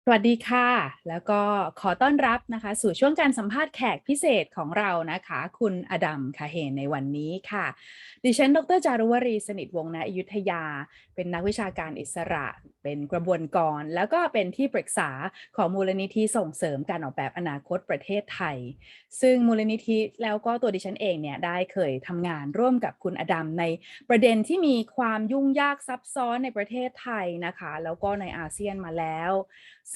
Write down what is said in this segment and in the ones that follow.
สวัสดีค่ะแล้วก็ขอต้อนรับนะคะสู่ช่วงการสัมภาษณ์แขกพิเศษของเรานะคะคุณอดัมคาเฮนในวันนี้ค่ะดิฉันดรจารุวรีสนิทวงศ์ณอยุธยาเป็นนักวิชาการอิสระเป็นกระบวนกรแล้วก็เป็นที่ปรึกษาของมูลนิธิส่งเสริมการออกแบบอนาคตประเทศไทยซึ่งมูลนิธิแล้วก็ตัวดิฉันเองเนี่ยได้เคยทำงานร่วมกับคุณอดัมในประเด็นที่มีความยุ่งยากซับซ้อนในประเทศไทยนะคะแล้วก็ในอาเซียนมาแล้ว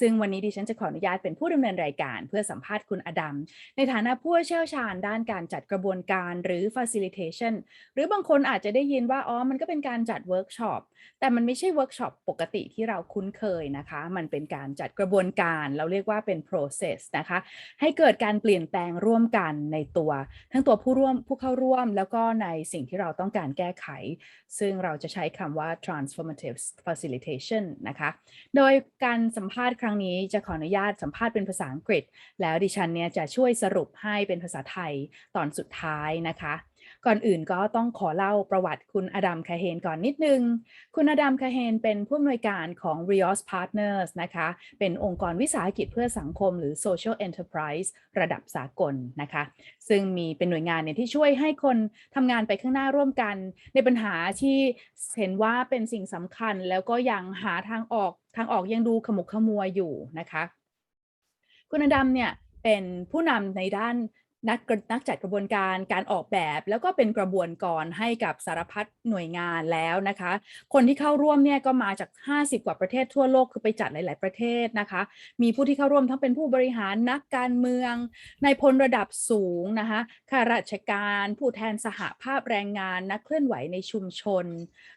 ซึ่งวันนี้ดิฉันจะขออนุญาตเป็นผู้ดำเนินรายการเพื่อสัมภาษณ์คุณอดัมในฐานะผู้เชี่ยวชาญด้านการจัดกระบวนการหรือ Facilitation หรือบางคนอาจจะได้ยินว่ามันก็เป็นการจัดเวิร์กช็อปแต่มันไม่ใช่เวิร์กช็อปปกติที่เราคุ้นเคยนะคะมันเป็นการจัดกระบวนการเราเรียกว่าเป็น process นะคะให้เกิดการเปลี่ยนแปลงร่วมกันในตัวทั้งตัวผู้เข้าร่วมแล้วก็ในสิ่งที่เราต้องการแก้ไขซึ่งเราจะใช้คำว่า Transformative Facilitation นะคะโดยการสัมภาษณ์ครั้งนี้จะขออนุญาตสัมภาษณ์เป็นภาษาอังกฤษแล้วดิฉันเนี่ยจะช่วยสรุปให้เป็นภาษาไทยตอนสุดท้ายนะคะก่อนอื่นก็ต้องขอเล่าประวัติคุณอดัมคาเฮนก่อนนิดนึงคุณอดัมคาเฮนเป็นผู้อำนวยการของ Rios Partners นะคะเป็นองค์กรวิสาหกิจเพื่อสังคมหรือ Social Enterprise ระดับสากลนะคะซึ่งมีเป็นหน่วยงานเนี่ยที่ช่วยให้คนทำงานไปข้างหน้าร่วมกันในปัญหาที่เห็นว่าเป็นสิ่งสำคัญแล้วก็ยังหาทางออกยังดูขมุกขมัวอยู่นะคะคุณอดัมเนี่ยเป็นผู้นำในด้านนักจัดกระบวนการออกแบบแล้วก็เป็นกระบวนกรให้กับสารพัดหน่วยงานแล้วนะคะคนที่เข้าร่วมเนี่ยก็มาจาก50กว่าประเทศทั่วโลกคือไปจัดหลายๆประเทศนะคะมีผู้ที่เข้าร่วมทั้งเป็นผู้บริหารนักการเมืองนายพลระดับสูงนะคะข้าราชการผู้แทนสหภาพแรงงานนักเคลื่อนไหวในชุมชน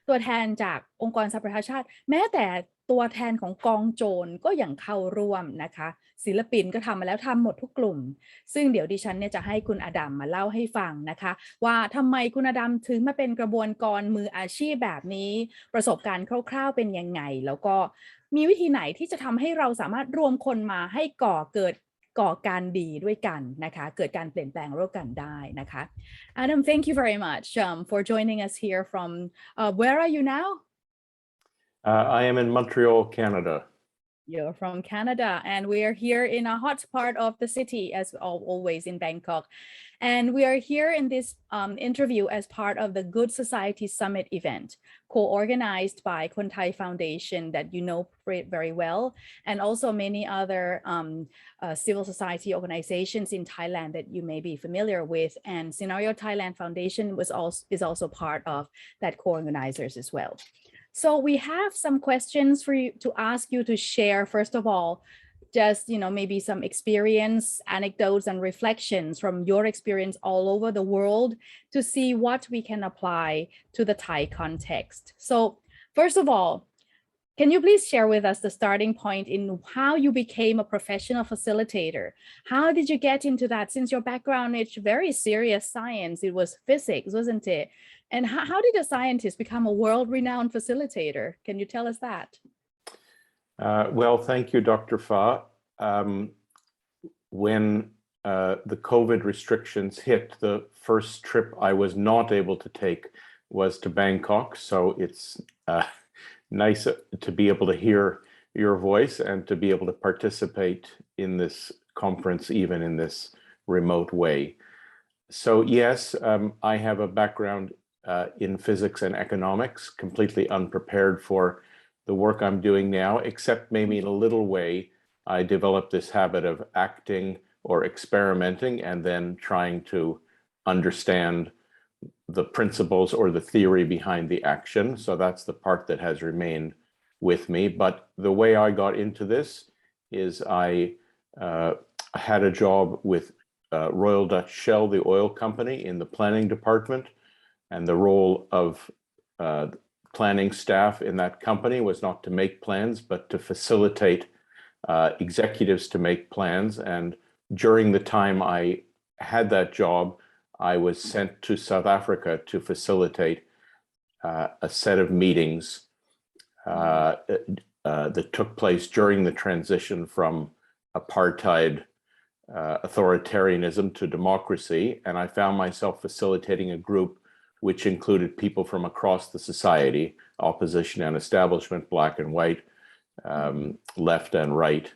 ตัวแทนจากองค์กรสหประชาชาติแม้แต่ตัวแทนของกองโจรก็ยังเข้าร่วมนะคะศิลปินก็ทำมาแล้วทำหมดทุกกลุ่มซึ่งเดี๋ยวดิฉันเนี่ยจะให้คุณอดัมมาเล่าให้ฟังนะคะว่าทำไมคุณอดัมถึงมาเป็นกระบวนกรมืออาชีพแบบนี้ประสบการณ์คร่าวๆเป็นยังไงแล้วก็มีวิธีไหนที่จะทำให้เราสามารถรวมคนมาให้ก่อการดีด้วยกันนะคะเกิดการเปลี่ยนแปลงร่วมกันได้นะคะ Adam, thank you very much for joining us here from where are you now? I am in Montreal, Canada. You're from Canada, and we are here in a hot part of the city, as always in Bangkok. And we are here in this interview as part of the Good Society Summit event, co-organized by Kon Thai Foundation that you know very well, and also many other civil society organizations in Thailand that you may be familiar with. And Scenario Thailand Foundation is also part of that co-organizers as well. So we have some questions for you to ask you to share. First of all, just maybe some experience, anecdotes, and reflections from your experience all over the world to see what we can apply to the Thai context. So first of all, can you please share with us the starting point in how you became a professional facilitator? How did you get into that? Since your background is very serious science, it was physics, wasn't it? And how did a scientist become a world-renowned facilitator? Can you tell us that? Well, thank you, Dr. Fa. When the COVID restrictions hit, the first trip I was not able to take was to Bangkok. So it's nice to be able to hear your voice and to be able to participate in this conference, even in this remote way. So yes, I have a background in physics and economics, completely unprepared for the work I'm doing now, except maybe in a little way, I developed this habit of acting or experimenting and then trying to understand the principles or the theory behind the action. So that's the part that has remained with me. But the way I got into this is I had a job with Royal Dutch Shell, the oil company, in the planning department. And the role of planning staff in that company was not to make plans, but to facilitate executives to make plans. And during the time I had that job, I was sent to South Africa to facilitate a set of meetings that took place during the transition from apartheid authoritarianism to democracy. And I found myself facilitating a group which included people from across the society, opposition and establishment, black and white, left and right,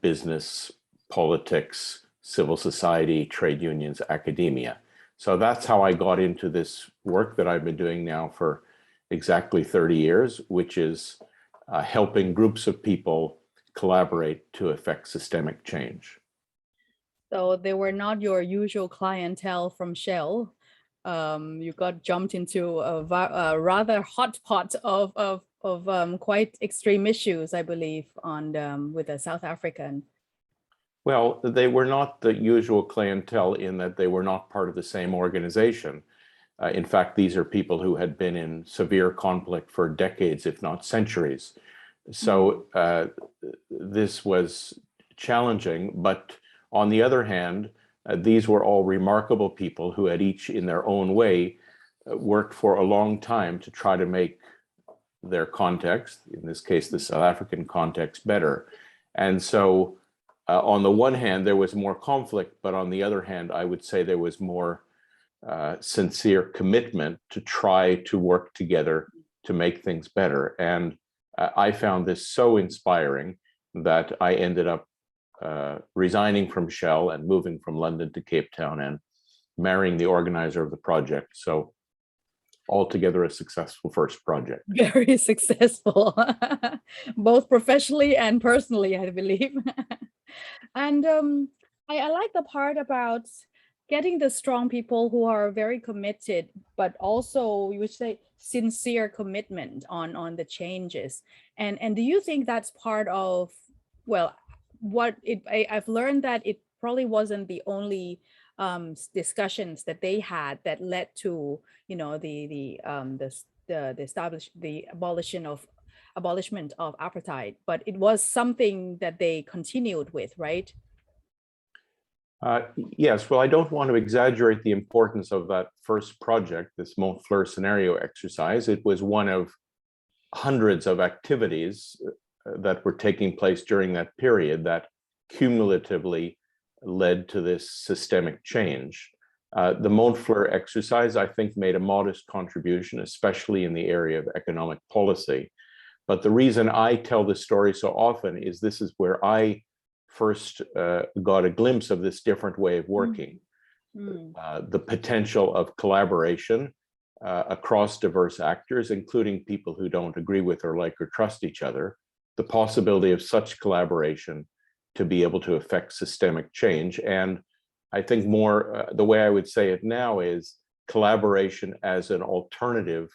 business, politics, civil society, trade unions, academia. So that's how I got into this work that I've been doing now for exactly 30 years, which is helping groups of people collaborate to affect systemic change. So they were not your usual clientele from Shell. You got jumped into a rather hot pot of quite extreme issues, I believe, on with a South African. Well, they were not the usual clientele in that they were not part of the same organization. In fact, these are people who had been in severe conflict for decades, if not centuries. So this was challenging, but on the other hand, these were all remarkable people who had each in their own way worked for a long time to try to make their context, in this case, the South African context, better. And so on the one hand, there was more conflict, but on the other hand, I would say there was more sincere commitment to try to work together to make things better. And I found this so inspiring that I ended up resigning from Shell and moving from London to Cape Town and marrying the organizer of the project. So altogether a successful first project. Very successful, both professionally and personally, I believe. And I like the part about getting the strong people who are very committed, but also you would say sincere commitment on the changes. And do you think that's part of, well, I've learned that it probably wasn't the only discussions that they had that led to, you know, the abolishment of apartheid, but it was something that they continued with, right? Yes, well, I don't want to exaggerate the importance of that first project, this Montfleur scenario exercise. It was one of hundreds of activities that were taking place during that period that cumulatively led to this systemic change. The Montfleur exercise, I think, made a modest contribution, especially in the area of economic policy. But the reason I tell this story so often is this is where I first got a glimpse of this different way of working. The potential of collaboration across diverse actors, including people who don't agree with or like or trust each other, the possibility of such collaboration to be able to affect systemic change. And I think more, the way I would say it now is collaboration as an alternative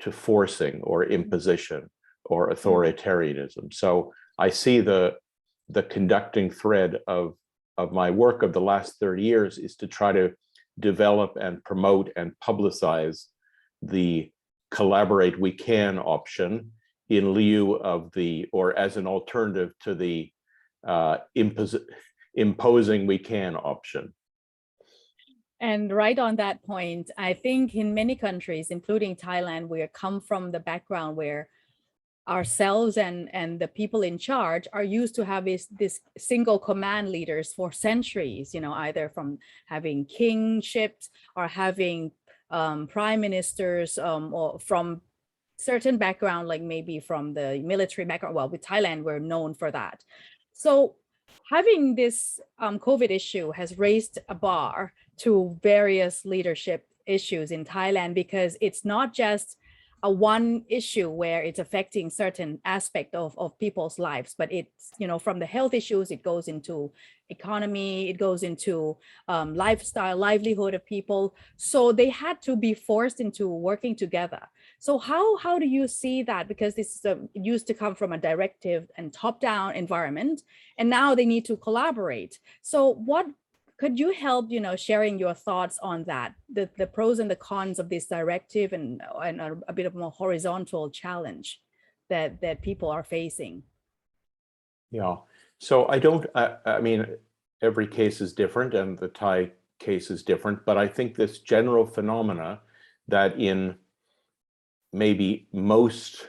to forcing or imposition or authoritarianism. So I see the conducting thread of my work of the last 30 years is to try to develop and promote and publicize the collaborate we can option in lieu of the, or as an alternative to the imposing we can option. And right on that point, I think in many countries, including Thailand, we come from the background where ourselves and the people in charge are used to have this single command leaders for centuries, you know, either from having kingships or having prime ministers or from certain background, like maybe from the military background. Well, with Thailand, we're known for that. So having this COVID issue has raised a bar to various leadership issues in Thailand, because it's not just a one issue where it's affecting certain aspect of people's lives, but it's, you know, from the health issues, it goes into economy, it goes into lifestyle, livelihood of people. So they had to be forced into working together. So how do you see that? Because this is it used to come from a directive and top-down environment, and now they need to collaborate. So what could you help, you know, sharing your thoughts on that, the pros and the cons of this directive and a bit of a more horizontal challenge that people are facing? Yeah, so I mean, every case is different and the Thai case is different, but I think this general phenomena that in maybe most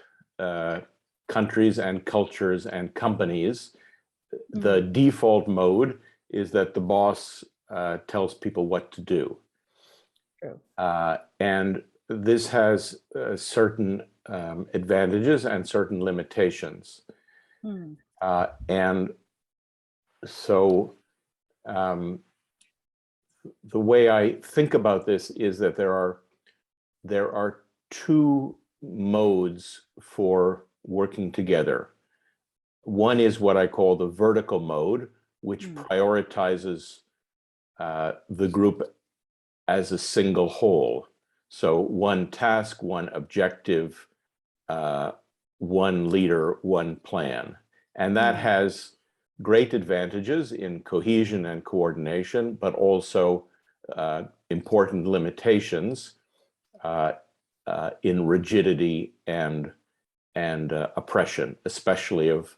countries and cultures and companies, the default mode is that the boss tells people what to do. And this has certain advantages and certain limitations. And so the way I think about this is that there are two modes for working together. One is what I call the vertical mode, which prioritizes the group as a single whole. So one task, one objective, one leader, one plan. And that has great advantages in cohesion and coordination, but also important limitations in rigidity and oppression, especially of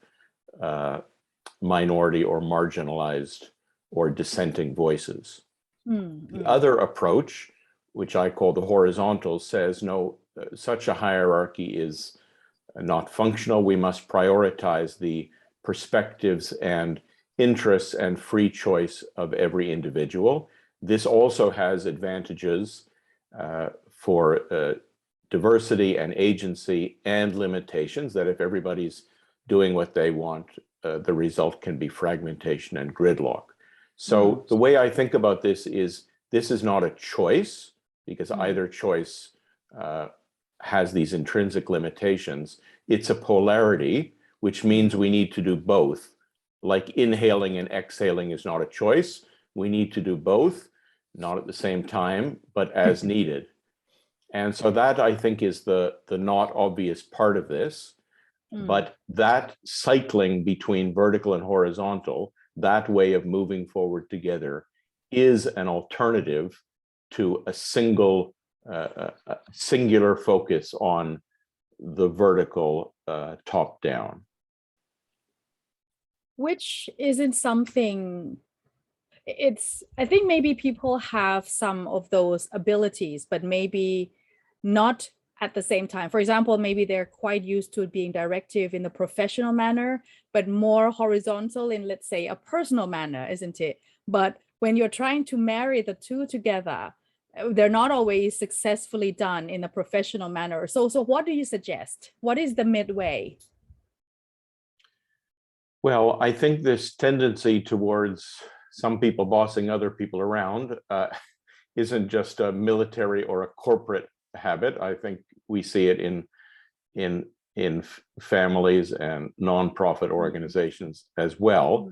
minority or marginalized or dissenting voices. The other approach, which I call the horizontal, says no, such a hierarchy is not functional. We must prioritize the perspectives and interests and free choice of every individual. This also has advantages for diversity and agency, and limitations that if everybody's doing what they want, the result can be fragmentation and gridlock. So the way I think about this is not a choice, because either choice has these intrinsic limitations. It's a polarity, which means we need to do both. Like inhaling and exhaling is not a choice. We need to do both, not at the same time, but as needed. And so that, I think, is the not obvious part of this. But that cycling between vertical and horizontal, that way of moving forward together, is an alternative to a singular focus on the vertical top down. Which isn't something, I think maybe people have some of those abilities, but maybe not at the same time. For example, maybe they're quite used to being directive in a professional manner, but more horizontal in, let's say, a personal manner, isn't it? But when you're trying to marry the two together, they're not always successfully done in a professional manner. So what do you suggest? What is the midway? Well, I think this tendency towards some people bossing other people around isn't just a military or a corporate habit. I think we see it in families and nonprofit organizations as well.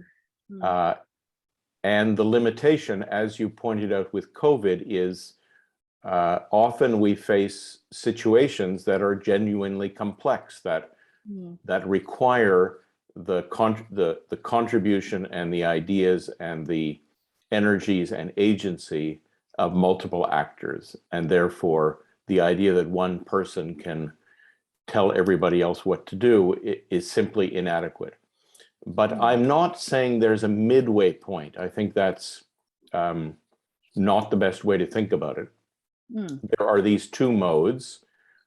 And the limitation, as you pointed out with COVID, is often we face situations that are genuinely complex, that require the contribution and the ideas and the energies and agency of multiple actors. And therefore, the idea that one person can tell everybody else what to do is simply inadequate. But I'm not saying there's a midway point. I think that's not the best way to think about it. There are these two modes,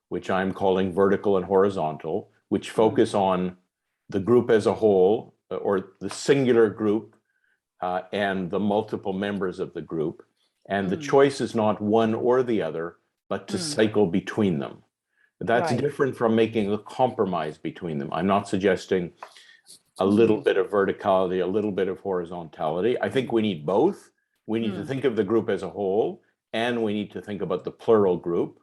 which I'm calling vertical and horizontal, which focus on the group as a whole, or the singular group and the multiple members of the group. And the choice is not one or the other, but to cycle between them. That's different from making a compromise between them. I'm not suggesting a little bit of verticality, a little bit of horizontality. I think we need both. We need to think of the group as a whole, and we need to think about the plural group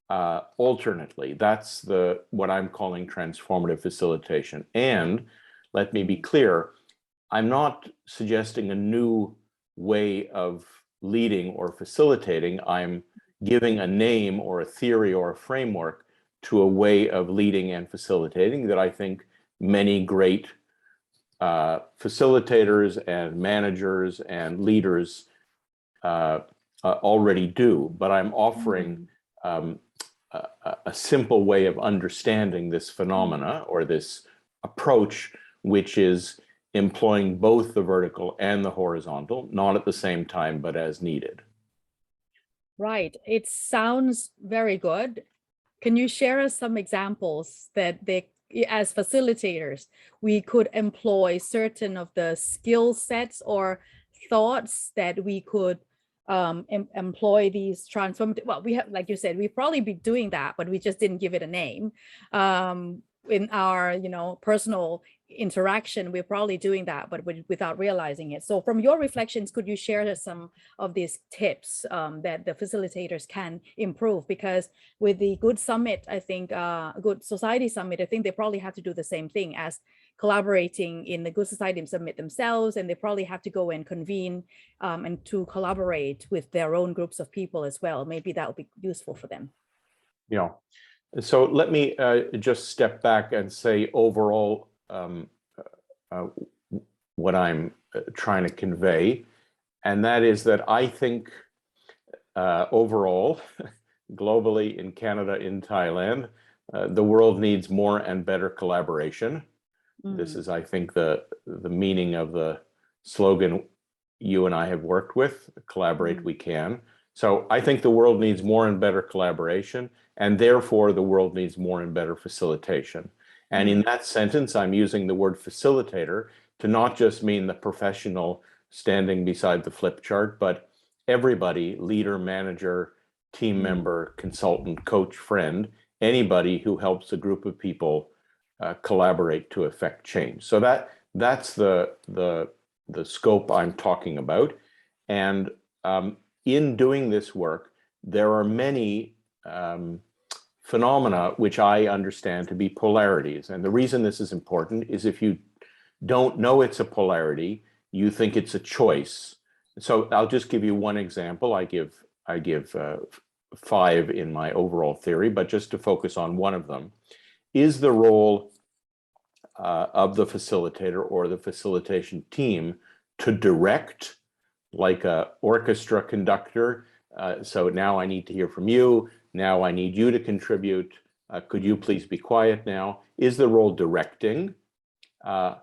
alternately. That's what I'm calling transformative facilitation. And let me be clear, I'm not suggesting a new way of leading or facilitating. I'm giving a name or a theory or a framework to a way of leading and facilitating that I think many great facilitators and managers and leaders already do. But I'm offering a simple way of understanding this phenomena or this approach, which is employing both the vertical and the horizontal, not at the same time, but as needed. Right. It sounds very good. Can you share us some examples that as facilitators, we could employ certain of the skill sets or thoughts that we could employ these transformative? Well, we have, like you said, we've probably been doing that, but we just didn't give it a name. in our, personal interaction, we're probably doing that, but without realizing it. So from your reflections, could you share some of these tips that the facilitators can improve? Because with the Good Summit, I think, Good Society Summit, I think they probably have to do the same thing as collaborating in the Good Society Summit themselves, and they probably have to go and convene and to collaborate with their own groups of people as well. Maybe that would be useful for them. Yeah. So let me just step back and say overall what I'm trying to convey, and that is that I think overall, globally, in Canada, in Thailand, the world needs more and better collaboration. This is, I think, the meaning of the slogan you and I have worked with, collaborate we can. So I think the world needs more and better collaboration, and therefore the world needs more and better facilitation. And in that sentence, I'm using the word facilitator to not just mean the professional standing beside the flip chart, but everybody, leader, manager, team member, consultant, coach, friend, anybody who helps a group of people collaborate to effect change. So that's the scope I'm talking about. And in doing this work, there are many phenomena which I understand to be polarities. And the reason this is important is if you don't know it's a polarity, you think it's a choice. So I'll just give you one example. I give 5 in my overall theory, but just to focus on one of them, is the role of the facilitator or the facilitation team to direct, like a orchestra conductor. So now I need to hear from you. Now I need you to contribute. Could you please be quiet now? Is the role directing? Or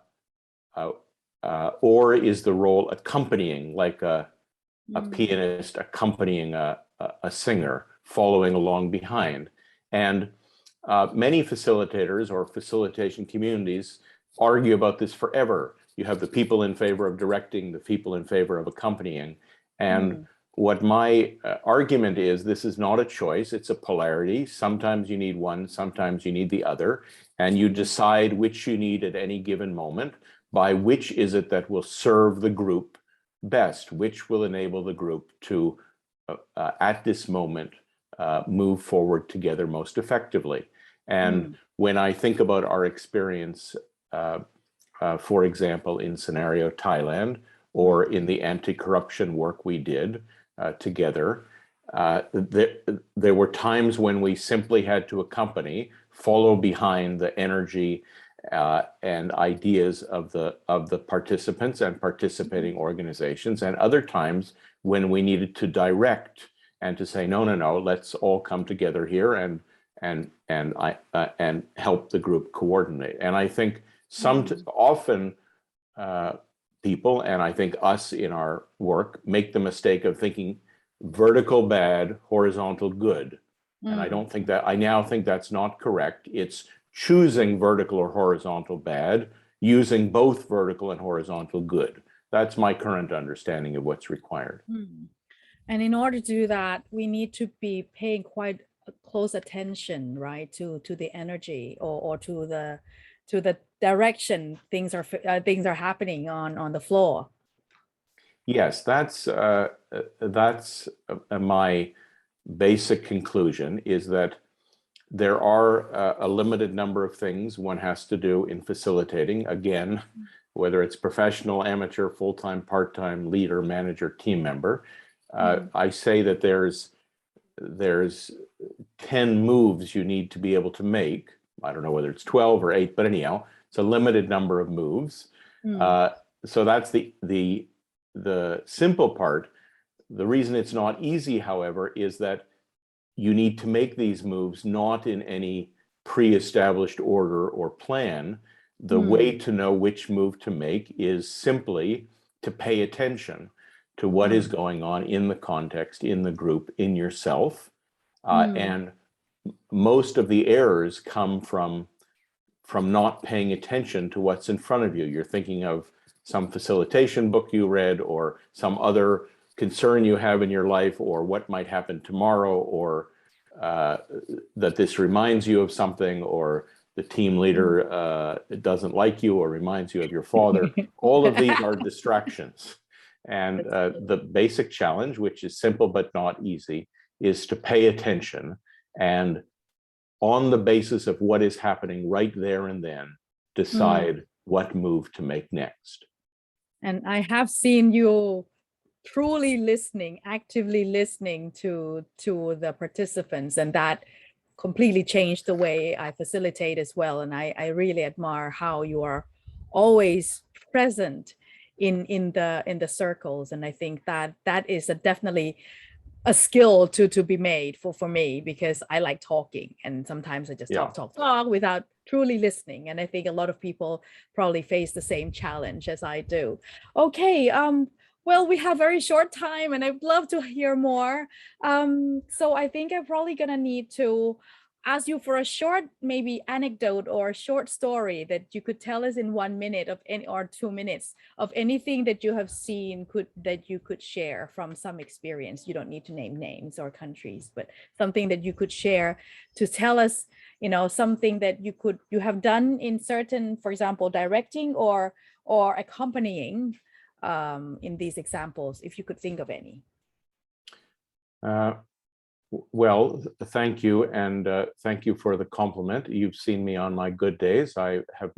is the role accompanying, like a pianist accompanying a singer, following along behind? And many facilitators or facilitation communities argue about this forever. You have the people in favor of directing, the people in favor of accompanying. And what my argument is, this is not a choice, it's a polarity. Sometimes you need one, sometimes you need the other, and you decide which you need at any given moment by which is it that will serve the group best, which will enable the group to, at this moment, move forward together most effectively. And when I think about our experience, for example, in Scenario Thailand, or in the anti-corruption work we did together, there were times when we simply had to accompany, follow behind the energy and ideas of the participants and participating organizations, and other times when we needed to direct and to say, no, let's all come together here and help the group coordinate. And I think often people, and I think us in our work, make the mistake of thinking vertical bad, horizontal good. And I now think that's not correct. It's choosing vertical or horizontal bad, using both vertical and horizontal good. That's my current understanding of what's required. And in order to do that, we need to be paying quite close attention, right, to the energy or to the direction things are happening on the floor. Yes, that's my basic conclusion, is that there are a limited number of things one has to do in facilitating. Again, whether it's professional, amateur, full-time, part-time, leader, manager, team member. I say that there's 10 moves you need to be able to make. I don't know whether it's 12 or 8, but anyhow, it's a limited number of moves. So that's the simple part. The reason it's not easy, however, is that you need to make these moves not in any pre-established order or plan. The way to know which move to make is simply to pay attention to what is going on in the context, in the group, in yourself. And most of the errors come from not paying attention to what's in front of you. You're thinking of some facilitation book you read, or some other concern you have in your life, or what might happen tomorrow, or that this reminds you of something, or the team leader doesn't like you or reminds you of your father. All of these are distractions. And the basic challenge, which is simple but not easy, is to pay attention and on the basis of what is happening right there and then, decide what move to make next. And I have seen you truly listening, actively listening to the participants, and that completely changed the way I facilitate as well. And I really admire how you are always present in the circles. And I think that is definitely a skill to be made for me, because I like talking, and sometimes I just talk without truly listening. And I think a lot of people probably face the same challenge as I do. Okay, well, we have very short time and I'd love to hear more. So I think I'm probably gonna need to ask you for a short, maybe anecdote or a short story that you could tell us in 1 minute of any, or 2 minutes, of anything that you have seen that you could share from some experience. You don't need to name names or countries, but something that you could share to tell us, you know, something that you have done in certain, for example, directing or accompanying in these examples, if you could think of any. Well, thank you, and thank you for the compliment. You've seen me on my good days. I have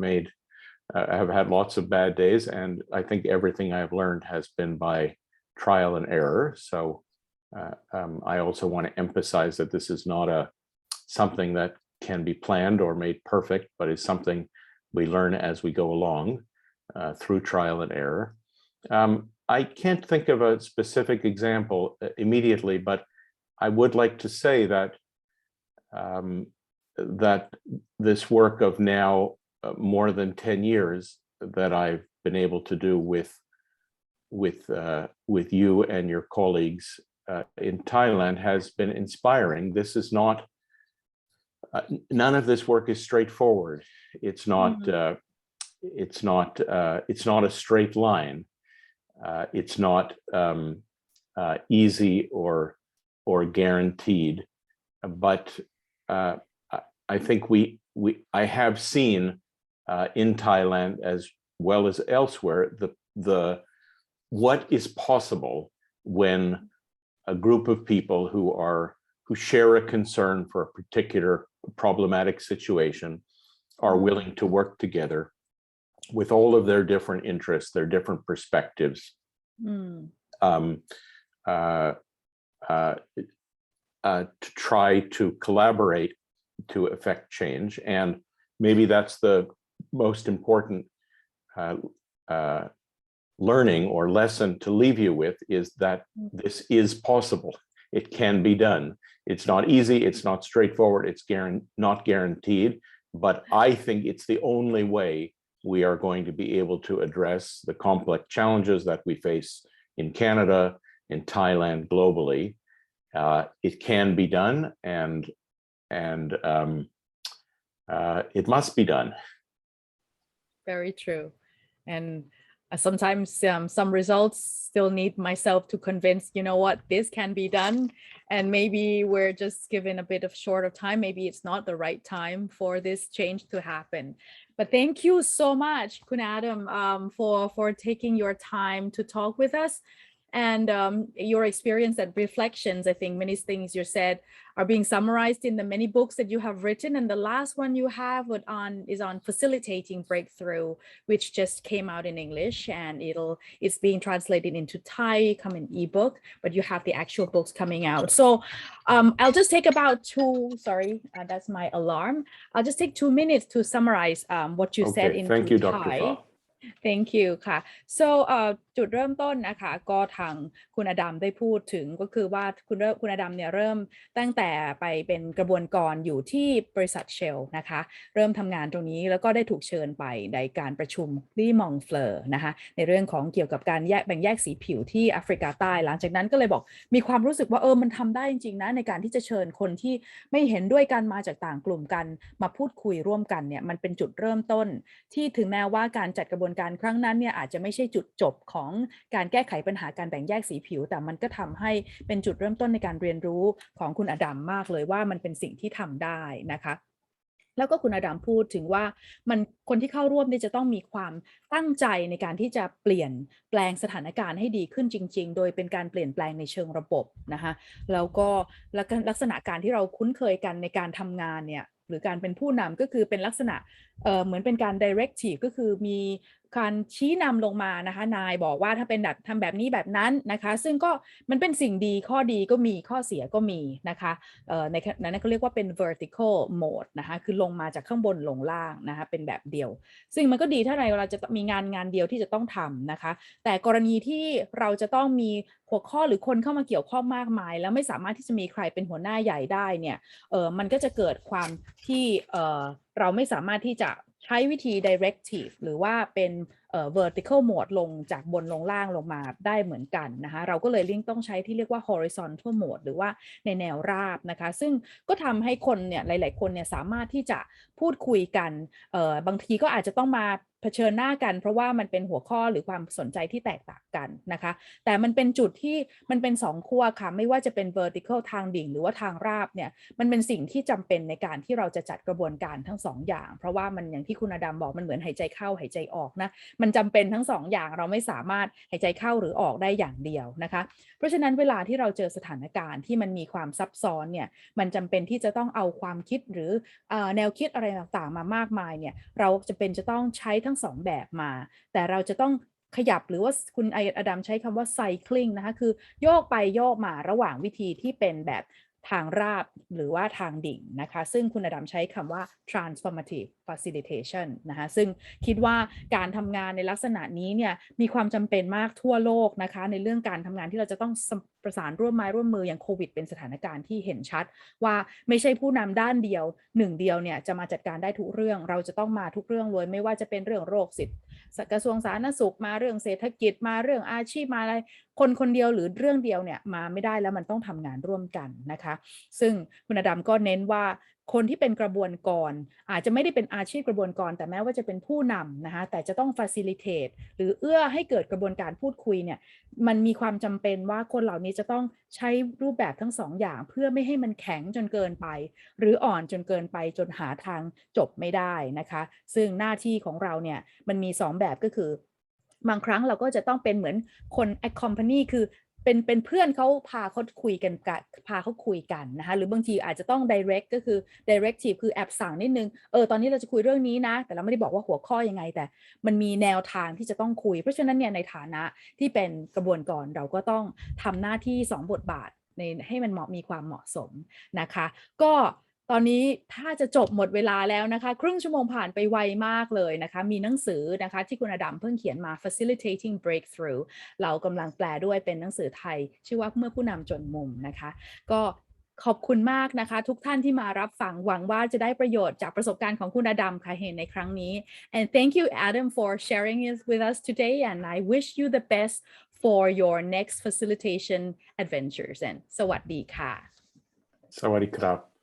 had lots of bad days, and I think everything I've learned has been by trial and error. So I also want to emphasize that this is not something that can be planned or made perfect, but is something we learn as we go along through trial and error. I can't think of a specific example immediately, but I would like to say that that this work of now more than 10 years that I've been able to do with you and your colleagues in Thailand has been inspiring. This is not none of this work is straightforward. It's not it's not a straight line. It's not easy or guaranteed, but I think I have seen in Thailand as well as elsewhere the what is possible when a group of people who share a concern for a particular problematic situation are willing to work together with all of their different interests, their different perspectives, to try to collaborate to affect change. And maybe that's the most important learning or lesson to leave you with, is that this is possible. It can be done. It's not easy, it's not straightforward, it's not guaranteed, but I think it's the only way we are going to be able to address the complex challenges that we face in Canada, in Thailand, globally. It can be done, and it must be done. Very true. And sometimes some results still need myself to convince, you know what, this can be done. And maybe we're just given a bit of short of time. Maybe it's not the right time for this change to happen. But thank you so much, Kun Adam, for taking your time to talk with us. And your experience and reflections. I think many things you said are being summarized in the many books that you have written. And the last one you have is on facilitating breakthrough, which just came out in English, and it's being translated into Thai, come in ebook, but you have the actual books coming out. So I'll just take about that's my alarm. I'll just take 2 minutes to summarize what you said in Thank you, Thai. Dr. Fa. Thank you ค่ะ so จุดเริ่มต้นนะคะก็ทางคุณอดัมได้พูดถึงก็คือว่าคุณอดัมเนี่ยเริ่มตั้งแต่ไปเป็นกระบวนการอยู่ที่บริษัทเชลนะคะเริ่มทำงานตรงนี้แล้วก็ได้ถูกเชิญไปในการประชุมที่มองเฟลอร์นะคะในเรื่องของเกี่ยวกับการแบ่งแยกสีผิวที่แอฟริกาใต้หลังจากนั้นก็เลยบอกมีความรู้สึกว่ามันทำได้จริงๆนะในการที่จะเชิญคนที่ไม่เห็นด้วยกันมาจากต่างกลุ่มกันมาพูดคุยร่วมกันเนี่ยมันเป็นจุดเริ่มต้นที่ถึงแม้ว่าการจัดกระบวนการครั้งนั้นเนี่ยอาจจะไม่ใช่จุดจบของการแก้ไขปัญหาการแบ่งแยกสีผิวแต่มันก็ทำให้เป็นจุดเริ่มต้นในการเรียนรู้ของคุณอดัมมากเลยว่ามันเป็นสิ่งที่ทำได้นะคะ แล้วก็คุณอดัมพูดถึงว่าคนที่เข้าร่วมนี่จะต้องมีความตั้งใจในการที่จะเปลี่ยนแปลงสถานการณ์ให้ดีขึ้นจริงๆโดยเป็นการเปลี่ยนแปลงในเชิงระบบนะคะแล้วก็ลักษณะการที่เราคุ้นเคยกันในการทำงานเนี่ยหรือการเป็นผู้นำก็คือเป็นลักษณะเหมือนเป็นการ directive ก็คือมีการชี้นำลงมานะคะนายบอกว่าถ้าเป็นแบบทำแบบนี้แบบนั้นนะคะซึ่งก็มันเป็นสิ่งดีข้อดีก็มีข้อเสียก็มีนะคะในนั้นก็เรียกว่าเป็น vertical mode นะคะคือลงมาจากข้างบนลงล่างนะคะเป็นแบบเดียวซึ่งมันก็ดีถ้าเราจะมีงานเดียวที่จะต้องทำนะคะแต่กรณีที่เราจะต้องมีหัวข้อหรือคนเข้ามาเกี่ยวข้องมากมายแล้วไม่สามารถที่จะมีใครเป็นหัวหน้าใหญ่ได้เนี่ยมันก็จะเกิดความที่เราไม่สามารถที่จะใช้วิธี directive หรือว่าเป็นvertical mode ลงจากบนลงล่างลงมาได้เหมือนกันนะคะเราก็เลยต้องใช้ที่เรียกว่า horizontal mode หรือว่าในแนวราบนะคะซึ่งก็ทำให้คนเนี่ยหลายๆคนเนี่ยสามารถที่จะพูดคุยกันบางทีก็อาจจะต้องมาเผชิญหน้ากันเพราะว่ามันเป็นหัวข้อหรือความสนใจที่แตกต่างกันนะคะแต่มันเป็นจุดที่มันเป็น2ขั้วค่ะไม่ว่าจะเป็น vertical ทางดิ่งหรือว่าทางราบเนี่ยมันเป็นสิ่งที่จำเป็นในการที่เราจะจัดกระบวนการทั้ง2อย่างเพราะว่ามันอย่างที่คุณอดัมบอกมันเหมือนหายใจเข้าหายใจออกนะมันจำเป็นทั้ง2อย่างเราไม่สามารถหายใจเข้าหรือออกได้อย่างเดียวนะคะเพราะฉะนั้นเวลาที่เราเจอสถานการณ์ที่มันมีความซับซ้อนเนี่ยมันจำเป็นที่จะต้องเอาความคิดหรือแนวคิดอะไรต่างๆมามากมายเนี่ยเราจะต้องใช้ทั้ง2แบบมาแต่เราจะต้องขยับหรือว่าคุณอดัมใช้คำว่า cycling นะคะคือโยกไปโยกมาระหว่างวิธีที่เป็นแบบทางราบหรือว่าทางดิ่งนะคะซึ่งคุณอดัมใช้คำว่า Transformative Facilitation นะคะซึ่งคิดว่าการทำงานในลักษณะนี้เนี่ยมีความจำเป็นมากทั่วโลกนะคะในเรื่องการทำงานที่เราจะต้องประสานร่วมไม้ร่วมมืออย่างโควิดเป็นสถานการณ์ที่เห็นชัดว่าไม่ใช่ผู้นำด้านเดียวหนึ่งเดียวเนี่ยจะมาจัดการได้ทุกเรื่องเราจะต้องมาทุกเรื่องเลยไม่ว่าจะเป็นเรื่องโรคสิทธิ์กระทรวงสาธารณสุขมาเรื่องเศรษฐกิจมาเรื่องอาชีพมาอะไรคนเดียวหรือเรื่องเดียวเนี่ยมาไม่ได้แล้วมันต้องทำงานร่วมกันนะคะซึ่งคุณอดัมก็เน้นว่าคนที่เป็นกระบวนกรอาจจะไม่ได้เป็นอาชีพกระบวนกรแต่แม้ว่าจะเป็นผู้นำนะคะแต่จะต้อง facilitate หรือเอื้อให้เกิดกระบวนการพูดคุยเนี่ยมันมีความจำเป็นว่าคนเหล่านี้จะต้องใช้รูปแบบทั้ง2 อย่างเพื่อไม่ให้มันแข็งจนเกินไปหรืออ่อนจนเกินไปจนหาทางจบไม่ได้นะคะซึ่งหน้าที่ของเราเนี่ยมันมี2แบบก็คือบางครั้งเราก็จะต้องเป็นเหมือนคน accompany คือเป็นเพื่อนเขาพาเขาคุยกันนะคะหรือบางทีอาจจะต้อง direct ก็คือ directive คือแอบสั่งนิดนึงตอนนี้เราจะคุยเรื่องนี้นะแต่เราไม่ได้บอกว่าหัวข้อยังไงแต่มันมีแนวทางที่จะต้องคุยเพราะฉะนั้นเนี่ยในฐานะที่เป็นกระบวนการเราก็ต้องทำหน้าที่2 บทบาทให้มันมีความเหมาะสมนะคะก็ตอนนี้ถ้าจะจบหมดเวลาแล้วนะคะครึ่งชั่วโมงผ่านไปไวมากเลยนะคะมีหนังสือนะคะที่คุณอดัมเพิ่งเขียนมา Facilitating Breakthrough เรากำลังแปลด้วยเป็นหนังสือไทยชื่อว่าเมื่อผู้นำจนมุมนะคะก็ขอบคุณมากนะคะทุกท่านที่มารับฟังหวังว่าจะได้ประโยชน์จากประสบการณ์ของคุณอดัมค่ะเห็นในครั้งนี้ and thank you Adam for sharing it with us today and I wish you the best for your next facilitation adventures and สวัสดีค่ะ Sawadee krap.